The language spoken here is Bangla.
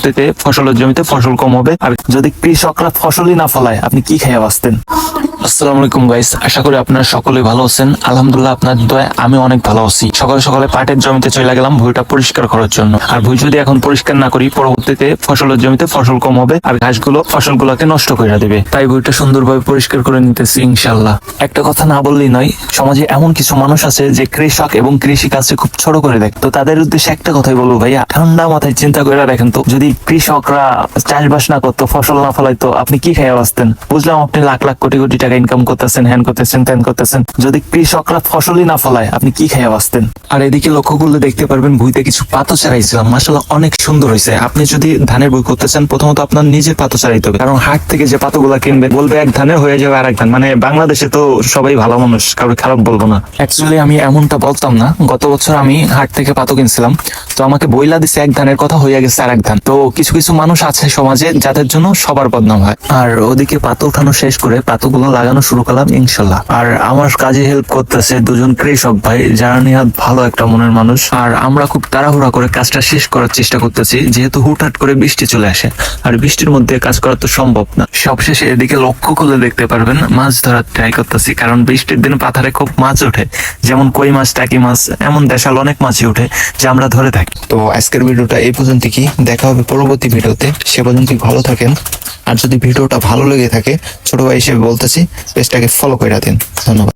পরবর্তীতে ফসলের জমিতে ফসল কম হবে। আর যদি কৃষকরা ফসলই না ফলায় আপনি কি খেয়ে বাঁচতেন? আসসালামু আলাইকুম গাইস, আশা করি আপনারা সকলে ভালো আছেন। আলহামদুলিল্লাহ, আপনার দয়ায় আমি অনেক ভালো আছি। সকালে সকালে পাটের জমিতে চলে গেলাম ভুঁইটা পরিষ্কার করার জন্য। আর ভুঁই যদি এখন পরিষ্কার না করি পরবর্তীতে ফসলের জমিতে ফসল কম হবে আর ঘাসগুলো ফসলগুলোকে নষ্ট করে দেবে। তাই ভুঁইটা সুন্দরভাবে পরিষ্কার করে নিতেছি ইনশাল্লাহ। একটা কথা না বললেই নয়, সমাজে এমন কিছু মানুষ আছে যে কৃষক এবং কৃষি কাজকে খুব ছোট করে দেখে। তো তাদের উদ্দেশ্যে একটা কথাই বলবো, ভাইয়া ঠান্ডা মাথায় চিন্তা করে দেখেন তো, যদি কৃষকরা চাষবাস না করতো, ফসল না ফলাইতো, আপনি কি খেয়ে বাঁচতেন? বুঝলাম আপনি লাখ লাখ কোটি কোটি টাকা ইনকাম করতেছেন, হ্যান করতেছেন, ত্যান করতেছেন। যদি কৃষকরা ফসলই না ফলায় আপনি কি খেয়ে বাঁচতেন? আর এদিকে লক্ষ্য করলে দেখতে পারবেন ভুঁইতে কিছু পাতা চারাইছিলাম, মাশাআল্লাহ অনেক সুন্দর হয়েছে। আপনি যদি ধানের বই করতে চান প্রথমত আপনার নিজের পাতা চারাইতে হবে, কারণ হাট থেকে যে পাতাগুলা কিনবে বলবে এক ধানের হয়ে যাবে আর এক ধান। মানে বাংলাদেশে তো সবাই ভালো মানুষ, কারো খারাপ বলবো না। অ্যাকচুয়ালি আমি এমনটা বলতাম না। গত বছর আমি হাট থেকে পাতা কিনছিলাম, তো আমাকে বইলা দিছে এক ধানের কথা, হয়ে গেছে আর এক ধান। তো কিছু কিছু মানুষ আছে সমাজে যাদের জন্য সবার বদনাম হয়। আর ওদিকে পাতা উঠানো শেষ করে পাতাগুলো লাগানো শুরু করলাম ইনশাল্লাহ। আর আমার কাজে হেল্প করতেছে দুজন কৃষক ভাই, যারা নিহাত ভালো একটা মনের মানুষ। আর আমরা খুব তাড়াহুড়া করে কাজটা শেষ করার চেষ্টা করতেছি, যেহেতু হুটহাট করে বৃষ্টি চলে আসে আর বৃষ্টির মধ্যে কাজ করা তো সম্ভব না। সবশেষে এদিকে লক্ষ্য করলে দেখতে পারবেন মাছ ধরার ট্রাই করতেছি, কারণ বৃষ্টির দিনে পাথারে খুব মাছ ওঠে, যেমন কই মাছ, টাকি মাছ, এমন দেশাল অনেক মাছই ওঠে যা আমরা ধরে থাকি। তো আজকের ভিডিওটা এই পর্যন্ত, কি দেখা হবে পরবর্তী ভিডিওতে। সে পর্যন্ত ভালো থাকেন। আর যদি ভিডিওটা ভালো লেগে থাকে, ছোট ভাই হিসেবে বলতেছি, পেজটাকে ফলো করে দিন। ধন্যবাদ।